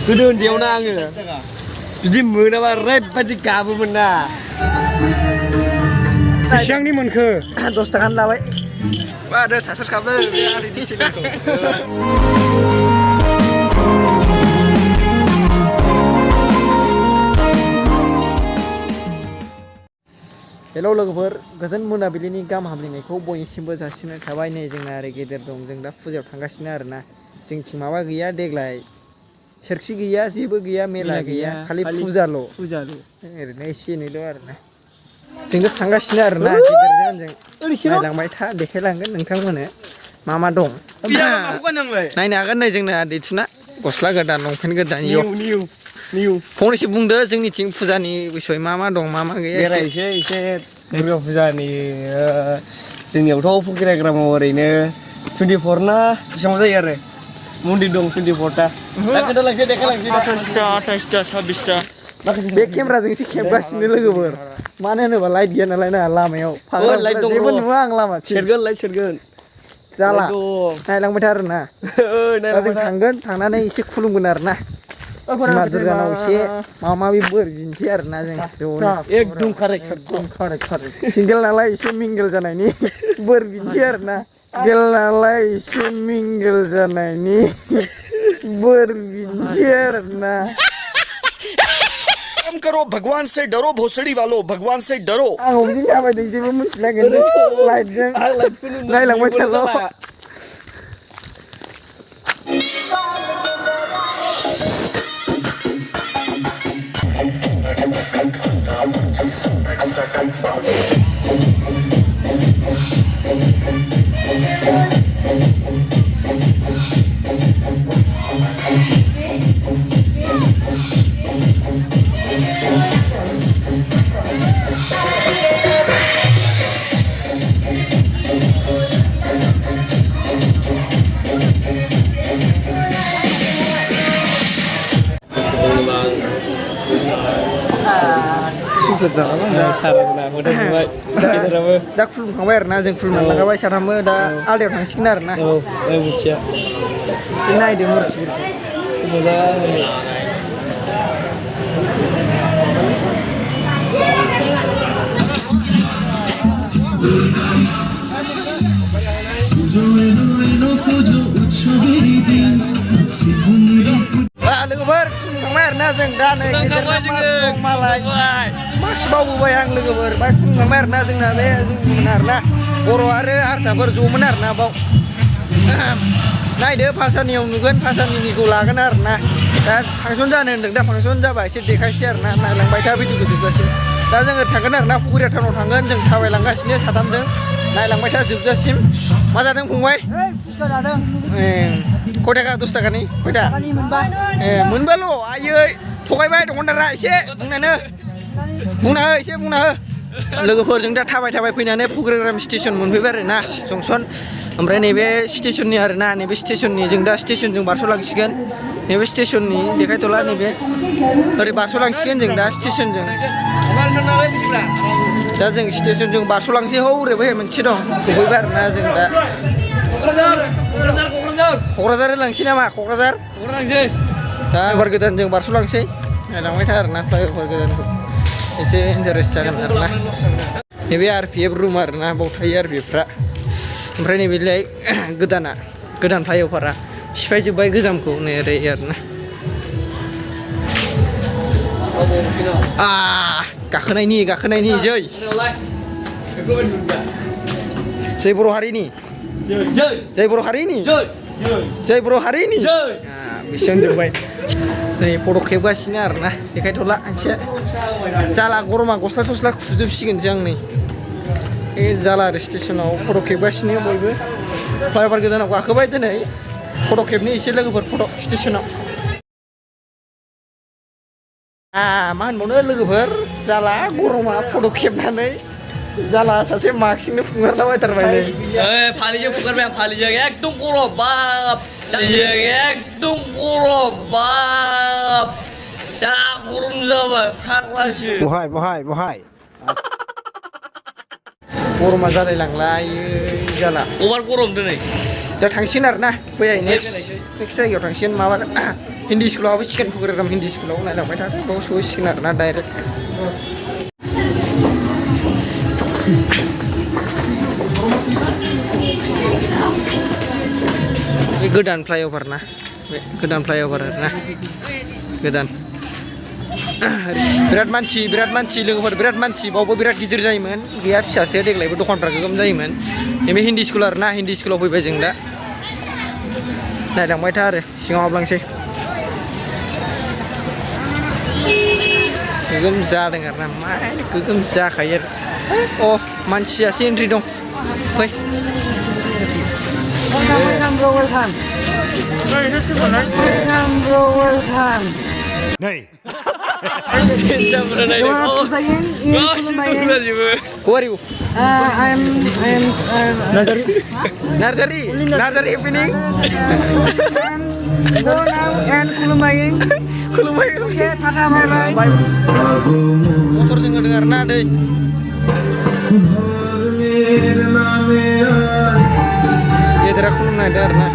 गोदो उन्दैयावनो आङो बिदि मोनाबा ओरैबायदि गाबोमोन ना बेसेबांनि मोनखो 10 थाखानि लाबाय बादो सासर खालामदों बे आलिनि सिनाखौ हेलौ लोगोफोर गोजोन मोनाबिलिनि गाहाम हामलायनायखौ बयनिसिमबो जासिनाय थाबाय नै जोंना ओरै गेदेर दं जों दा फुजायाव थांगासिनो आरोना जोंथिं माबा गैया देग्लाय सोरखि गैया जेबो गैया मेला गैया खालि फुजाल' ओरैनो एसे एनैल' आरोना जोंथ' थांगासिनो आरोना गेदेरजों जों नायलांबाय था देखायलांगोन नोंथांमोननो मा दं नायनो हागोन नै जोंना दैथुना गस्ला गोदान लंपेन्ट गोदान निउ फंनैसो बुंदो जोंनिथिं फुजानि बिसय मा दं मा गैया बेरायसै एसे दुर्गा फुजानि जोंनियावथ' फुख्रिग्रामाव ओरैनो 24 ना बेसेबां जायो आरो मन्दिर दं 24टा दा खोन्थालांसै देखायलांसै 28टा 26टा बे केमेराजोंसो खेबगासिनो लोगोफोर मानो होनोबा लाइट गैया नालाय ना लामायाव लाइट दं जेबो नुवा आं लामा सेरगोन जाला नायलांबाय था आरोना दा जों थांगोन थांनानै एसे खुलुमगोन आरोना बिमा दुर्गानाव एसे माबा माबि बोर बिनोसै आरोना जों एकदम कारेक्ट सिंगेल नालाय एसे मिंगेल जानायनि बोर बिनोसै आरोना सिंगेल नालाय एसे मिंगेल जानायनि बोर बिनोसै आरोना करो भगवान से डरो भोसड़ी वालों भगवान से डरो आं बिदिनो थाबायदों जेबो मिथिलागोन लाइटजों नायलांबाय थाल' दा खुलुमखांबाय आरोना जों खुलुमनानै लागाबाय साथामबो दा आलदायाव थांसिगोन आरोना मिथिया एसे नायदो मुरथिफोरखौ लोगोफोर खुलुमखांबाय आरोना जों दा नै मालाय मास बावबोबाय आं लोगोफोर बाय खुलुमखांबाय आरोना जोंना बे जोंमोन आरोना बर' आरो हारसाफोर ज'मोन आरोना बाव नायदो भासानियाव नुगोन भासानिखौ लागोन आरोना दा फांसन जानो होनदों दा फांसन जाबा एसे देखायसै आरोना नायलांबाय था भिडिअखौ जोबजासिम दा जोङो थांगोन आरोना फुख्रिया टाउनाव थांगोन जों थाबायलांगासिनो साथामजों नायलांबाय था जोबजासिम मा जादों फंबाय खय थाखा 10 थाखानि खयथा मोनबाल' आयै थगायबाय दखानदारा एसे बुंना हो एसे बुंना हो लोगोफोरजों दा थाबाय फैनानै फुख्रिग्राम स्टेसन मोनफैबाय आरोना जंसन ओमफ्राय नैबे स्टेसननि आरोना नैबे स्टेसननि जों दा स्टेसनजों बारस'लांसिगोन नैबे स्टेसननि देखायथ'ला नैबे ओरै बारस'लांसिगोन जों दा स्टेसनजों दा जों स्टेसनजों बारस'लांसै ओरैबो मोनसे दं सफैबाय आरोना जों दा क'क्राझार लांसै नामा क'क्राझार दा फ्लाइअभार गोदानजों बारस'लांसै नायलांबाय था आरोना फ्लाइअभार गोदानखौ एसे इन्टारेस्ट जागोन आरोना नैबे RPF रुम आरोना बाव थायो RPFफ्रा ओमफ्राय नैबेलाय गोदान फ्लाइअभारा सिफायजोब्बाय गोजामखौ नै ओरै आरोना गाखोनायनि जै बर' हारिनि बेसेबां जोब्बाय नै फट' खेबगासिनो आरोना देखायथ'ला एसे जाला गरमा गस्ला थस्ला खुजोबसिगोनसो आं नै जाला आरो स्टेसनाव फट' खेबगासिनो बयबो फ्लाइअभार गोदानाव गाखोबाय दिनै फट' खेबनि एसे लोगोफोर फट' स्टेसनाव मा होनबावनो लोगोफोर जाला गरमा फट' खेबनानै जाला सासे मार्कसिंनो फुगारलाबायथारबाय नै फालिजों फुगारबाय आं फालिजों एकदम गरम बाब एकदम गरम बाब जा गरम जाबाय फाग्लासो बहाय गरमा जालायलांला जाला अभार गरम दिनै दा थांसिगोन आरो ना बैहाय नेक्स्ट जायगायाव थांसिगोन माबा हिन्दी स्कुलाव हाबहैसिगोन फुकरेग्राम हिन्दी स्कुलाव नायलांबाय थादो बाव सहैसिगोन आरो ना डाइरेक्ट बे गोदान फ्लाइअभार ना बे गोदान फ्लाइअभार आरो ना गोदान बिराद मानसि लोगोफोर बिराद मानसि बावबो बिराद गिदिर जायोमोन गैया फिसासो देग्लायबो दखानफ्रा गोगोम जायोमोन नैबे हिन्दी स्कुल आरो ना हिन्दी स्कुलाव फैबाय जों दा नायलांबाय था आरो सिङाव हाबलांसै गोगोम जादों आरो ना मा गोगोम जाखायो आरो अ मानसियासो एन्ट्रि दं फै Who are you? I'm Narzari opening. Go now and Kulumaying. Okay, tata bye bye. Motor jangan dengar nada. Dia terak kulum nada na.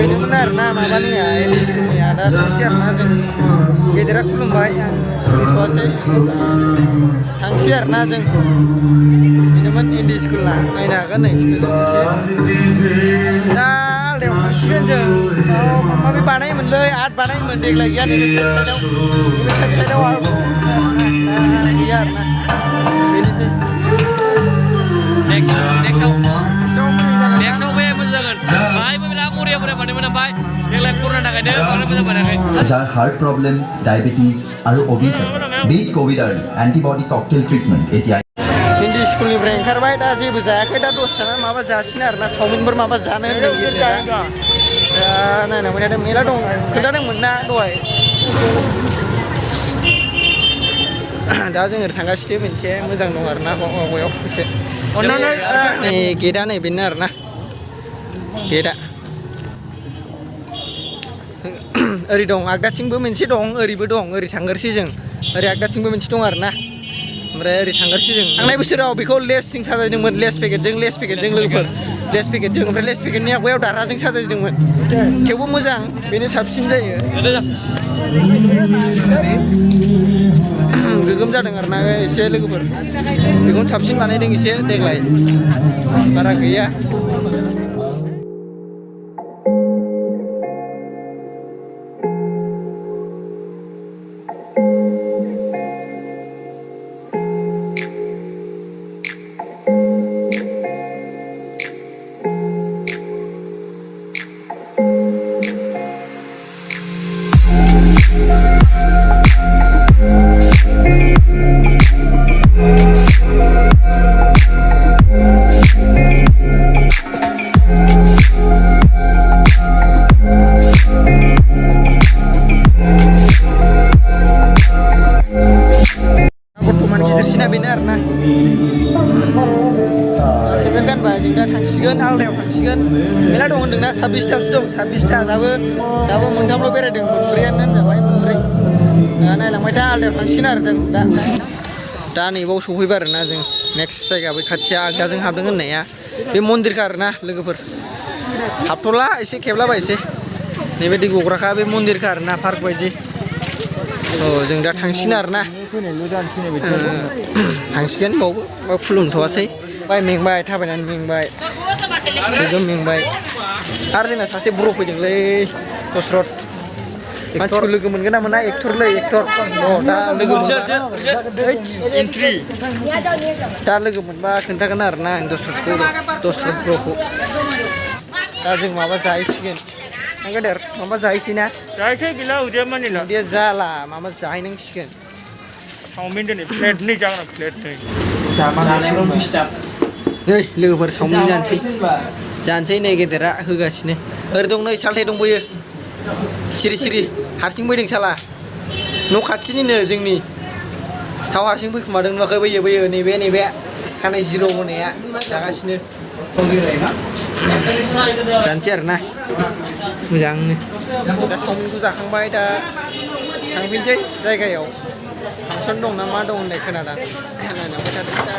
Ini benar na mama nih ya ini sekolahnya ada tangsiar na jeng. Dia terak kulum baik yang situasi tangsiar na jeng. Ini man ini sekolah. Aina kan nih setuju sih. Dah lewat tangsiar jeng. Mami panai menlei, art panai mendek lagi ya ini set awal. Biar na. Ini sih. Next show be mazagan. Bye bye bila puri pani mana bye. Yang kurna nagai deh, bagaimana mana mana nagai. যার heart problem diabetes আর obesity beat covid early antibody cocktail treatment এটি Hindi sekolahनिफ्राय ओंखारबाय दा जेबो जायाखै दा दसथाना माबा जासिनो आरोना सावमिनफोर माबा जानो होनदों गिदिरा दा नायनांबाय थादों मेला दं खोन्थादोंमोन ना दहाय दा जों ओरै थांगासिनो मोनसे मोजां दं आरोना माबायाव एसे नै गेटआ नै बेनो आरोना गेटआ ओरै दं आगदाथिंबो मोनसे दं ओरैबो दं ओरै थांगोरसै जों ओरै आगदाथिंबो मोनसे दं आरोना ओमफ्राय ओरै थांगोरसै जों थांनाय बोसोराव बेखौ लेसजों साजायदोंमोन लेस पेकेटजों लोगोफोर लेस पेकेटजों ओमफ्राय लेस पेकेटनि आगुयाव दाराजों साजायदोंमोन थेवबो मोजां बेनो साबसिन जायो गोगोम जादों आरोना एसे लोगोफोर बेखौनो साबसिन बानायदों एसे देग्लाय बारा गैया गिदिरसिना बेनो आरोना सेकेन्ड गानबाय जों दा थांसिगोन आलदायाव थांसिगोन मेला दं होनदोंना 26थासो दं 26था दाबो मोनथामल' बेरायदों मोनब्रैयानो होनजाबाय मोनब्रै दा नायलांबाय दा आलदायाव थांसिगोन आरो जों दा नैबाव सफैबाय आरोना जों नेक्स्ट जायगा बै खाथिया आगदाजों हाबदों होननाया बे मन्दिरखा आरोना लोगोफोर हाबथ'ला एसे खेबलाबायसै नैबे दै गग्राखा बे मन्दिरखा आरोना पार्क बायदि औ जों दा थांसिगोन आरोना थांसिगोन बावबो खुलुमथ'वासै बाय मेंबाय थाबायनानै मेंबाय गोगोम मेंबाय आरो जोंना सासे ब्र' फैदोंलै दशरथ मानसिखौ लोगो मोनगोन ना मोना एक्टरलै एक्टर दा लोगो दा लोगो मोनबा खोन्थागोन आरोना आं दशरथ ब्र'खौ दा जों माबा जाहैसिगोन गेदेर माबा जाहैसै ना जायसै गैला उदैया मानिला उदैया जाला माबा जाहैनांसिगोन चाउमिन दिनै प्लेटनै जागोन प्लेटनै नै लोगोफोर चाउमिन जानोसै नै गेदेरा होगासिनो ओरै दं नै सालथाय दंबोयो सिरि हारसिं फैदों साला न' खाथिनिनो जोंनि थाव हारसिं फैखुमादों नुवाखै बोयो नैबे खानाय जिर' होनाया जागासिनो जानोसै आरोना मोजांनो दा चाउमिनखौ जाखांबाय दा थांफिनसै जायगायाव फांसन दं ना मा दं होननाय खोनादां नायलांबाय थादों दा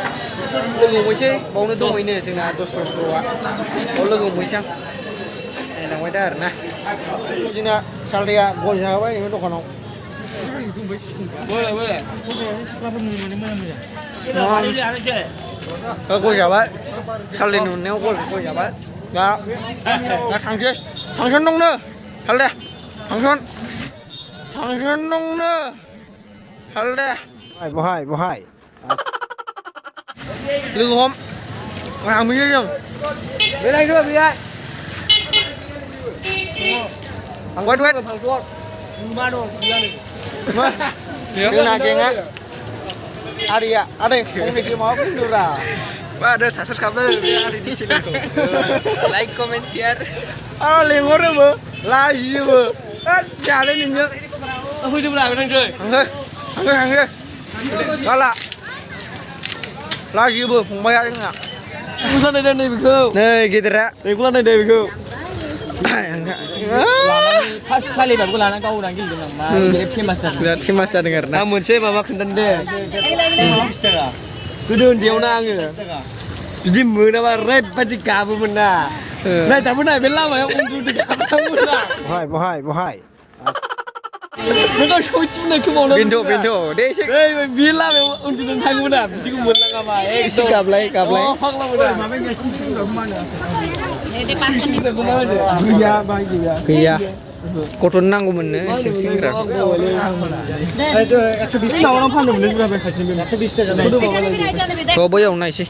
लोगो हमहैसै बावनो दंहैनो जोंना दस्रा ब्र'आ बाव लोगो हमहैसै आं नायलांबाय दा आरोना जोंना सालदाया गय जाहोबाय नैबे दखानाव गय जाबाय सालदानि नुनायाव गय जाबाय दा थांसै फांसन दंनो सालदाया फांसन दंनो सालदाया बहाय लोगो हम थांफैयो जों बेलायथ' बेलाय wait जोंना गेङा आदैया आदै फंनैसो माबा बुंदोब्रा ada saser kamu ada di sini like comment share लेंहरोबो लाजियोबो जानो नोंजों फैदोंब्ला थांसै थांसै गाला लाजियोबो फंबाया जोंना बेखौ नायदो नैबेखौ नै गेदेरा बेखौ नायदो बेखौ फार्स्ट खालि बाबु लाना गावदां गेलेदों नामा बिराद फेमास जादों बिराद फेमास जादों आरोना आं मोनसे माबा खोन्थानो दे गोदो उन्दैयावनो आङो बिदि मोनाबा ओरैबायदि गाबोमोन ना नाय दाबो नाय बे लामायाव उन्दुदो गाबोमोन ना बहाय नोंनाव सौथिनो खोमावनो बेनोथ' दे एसे बे लामायाव उन्दुनो थाङोमोन आं बिदिखौ मोनलाङाबा एसे गाबलाय गैया गथ'नो नांगौमोननो सेंग्रा थ' बैयाव नायसै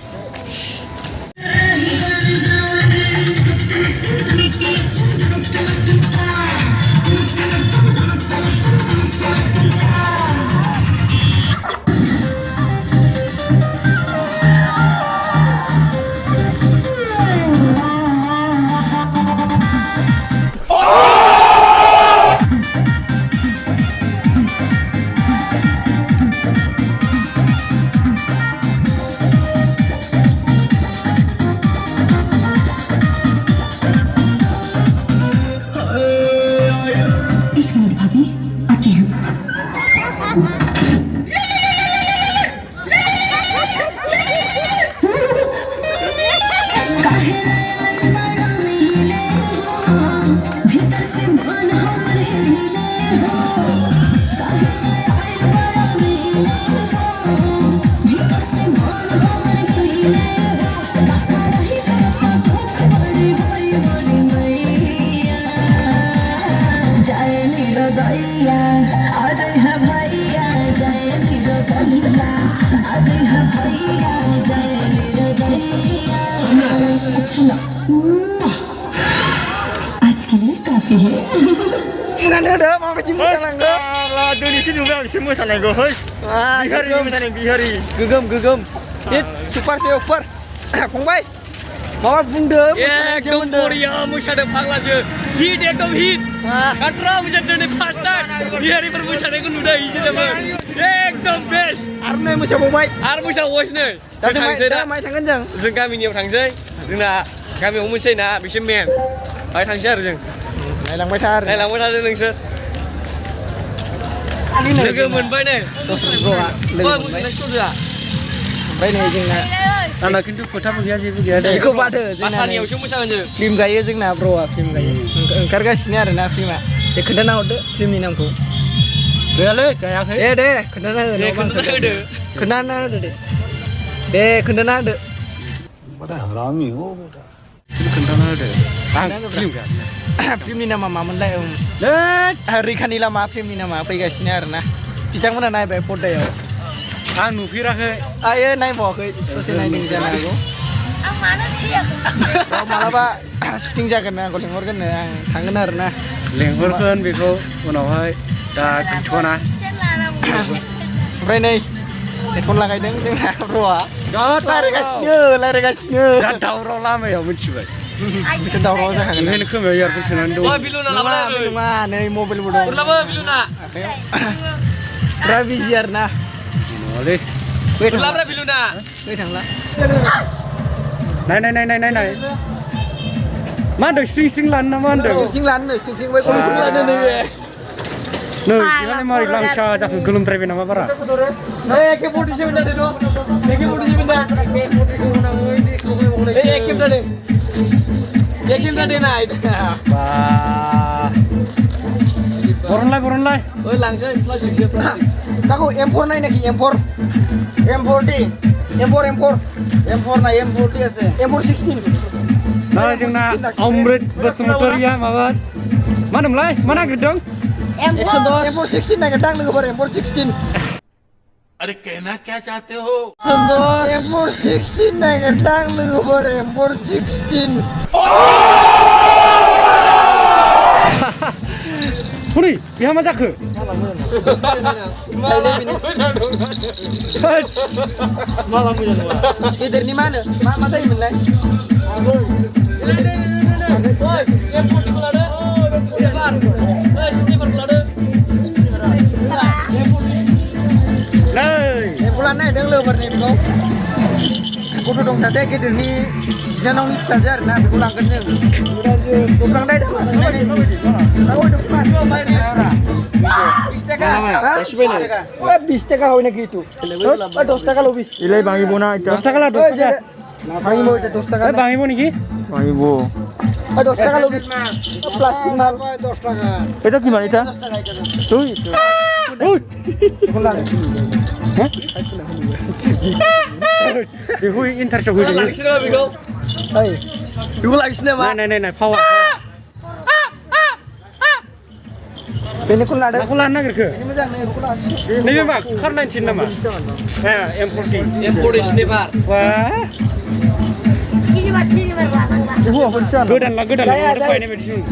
आज के लिए काफी है बुंनानै होदो माबायदि मोसानांगौ दिनैसो नुबाय आं एसे मोसानायखौ है बिहारि मोसानाय बिहारि गोगोम हिट सुपार फंबाय माबा बुंदो एकदम बरिया मोसादों फाग्लासो हिट एकदम हिट काट्रा मोसादों नै फार्स्ट टाइम बिहारिफोर मोसानायखौ नुदों इजिलमोन एकदम बेस्ट आरो नै मोसाबावबाय आरो मोसाबावगासिनो दा माहाय थांगोन जों गामिनियाव थांसै जोंना गामियाव मोनसै ना बिसोर मेन बाहाय थांसै आरो जों नायलांबाय था आरो नायलांबाय थादो नोंसोर लोगो मोनबाय नै दस्रा ब्र'आ लोगो मोनबाय स्टुडिय'आ ओमफ्राय नै जोंना आंना खिन्थु फोथाबो गैया जेबो गैया दे बेखौ बादो आसानियावसो मोसागोन जों फिल्म गायो जोंना ब्र'आ फिल्म गायो ओंखारगासिनो आरोना फिल्मा दे खोन्थाना हरदो फिल्मनि नामखौ गैयालै गायाखै दे खोन्थाना होदो खोन्थाना होदो दे खोन्थाना होदो खोन्थाना होदो आं फिल्म गाया फिल्मनि नामा मामोनलाय रैखानि लामा फिल्मनि नामा फैगासिनो आरोना बिथांमोना नायबाय पर्दायाव आं नुफेराखै आयो नायबावाखै ससे नायदों जानो हागौ मालाबा शुटिं जागोन आंखौ लिंहरगोननो आं थांगोन आरोना लेंहरगोन बेखौ उनावहाय दा गैथ'वाना ओमफ्राय नै हेडफन लागायदों जोंना ब्र'आ रायज्लायगासिनो दावराव लामायाव मिथिबाय बेथ' दावराव जाखागोन ओंखायनो खोमायाव इयारफन सोनानै दं नङा नै मबाइलबो दं बिराद बिजि आरोना नङालै फै थांला नाय मा होनदों स्ट्रिं लानो ना मा होनदों सिं लानो बै लानो नैबे नै इमाने मारै लांसा जाखो गोलोमद्रायबाय नामा बारा AK-47 dah deh, AK-47 dah. AK dah deh. AK dah deh naik. बा बरनलाय Oh langsung plastik siap plastik. Kaku M4 naik lagi M4. M40, M4 M4 na M40 ase. M416. nah जोंना अमृत बसुमतारी माबा मा होनोमोनलाय मा नागिरदों M416 naik gedang logo bar M416. अरे कहना क्या चाहते हो M416 naik gedang logo bar M416. हनै बेहा मा जाखो Gider ni mana? Ma tadi mana? Oi, M40 pelada. Sniper. Sniper pelada. नै Bulan naik deng logo bar ni kau. Kudu dong saja gider ni jangan nongit saja na pulang kerja. Pulang dah mas. Tahu itu mas. Main ni. 20 টাকা। 20 টাকা হয় নাকি itu? 10 টাকা lobby. ইলাই ভাঙিব না এটা 10 টাকা 10 টাকা ভাঙিব এটা 10 টাকা। ভাঙিব নেকি ভাঙিব 10 টাকা লবি। প্লাস্টিক মাল। এটা কি মানে এটা তুই ওই হ্যাঁ দেখো ইন্টারশো হয়ে গেল Lagi sini lah Biko. Hai. Dulu lagi sini mah. নাই ফাওয়া Ini kun ada. aku lana gerke Ini mejang nih kulas. nebe mak karnain chin nama M40 M40 sniper. wah Sini Pak. Ibu apa sih? godan udah paine medicine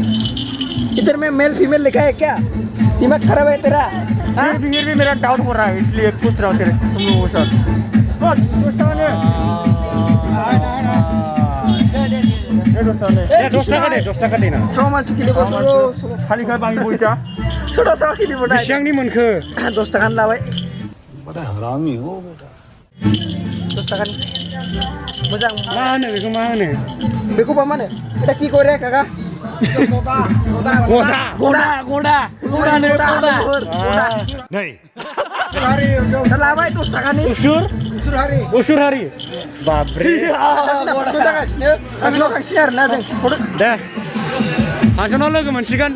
इधर में male female लिखा है क्या? दिमाग खराब है तेरा? हाँ? फिर भी मेरा डाउट हो रहा है इसलिए पूछ रहा हूँ तेरे तुम लोगों से दस टाका देना Sama macam kili bos. खाली खाली बांगी बोलता Sudah sama kili bos. बेसेबांनि मोनखो 10 টাকা lah, baik. बड़ा हरामी हो बेटा 10 টাকা. Mejang. मा होनो बेखौ मा होनो Beku apa mana? Kita ki korek kakak. गदा Goda nih goda. नहीं Salah baik 10 টাকা nih. उसुर हारि बाब्रे Sudah kasih. Kasih lo kasih arna jeng. दे हासनाव लोगो मोनसिगोन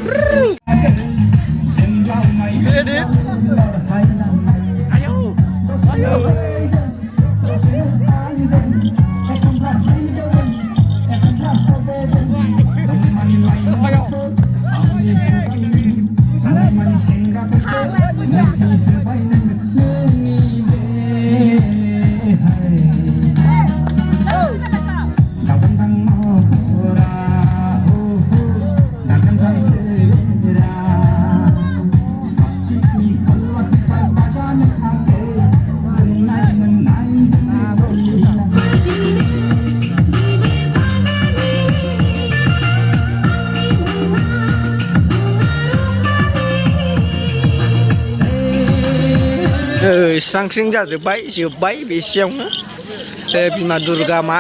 Sangsing जोब्बाय बेसेयावनो बिमा दुर्गा मा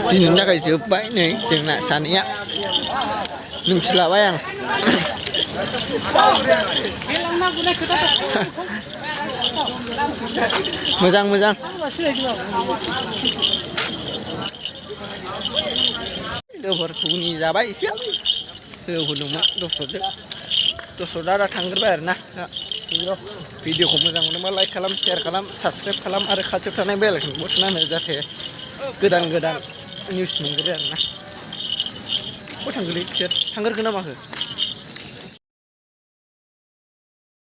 दिनैनि थाखाय जोब्बाय नै जोंना सानैया मिथिलाबाय आं मोजां दोफोरखौनि जाबाय एसे होदोंमोन दसर दा थांग्रोबाय आरोना भिडिअखौ मोजां मोनोबा लाइक खालाम शेयार खालाम साबसक्राइब खालाम आरो खाथियाव थानाय बेल आइकनखौ थुना हो जाहाथे गोदान निउस मोनगोन आरोना बहा थांगोलै बिसोर थांगोरखो ना माखो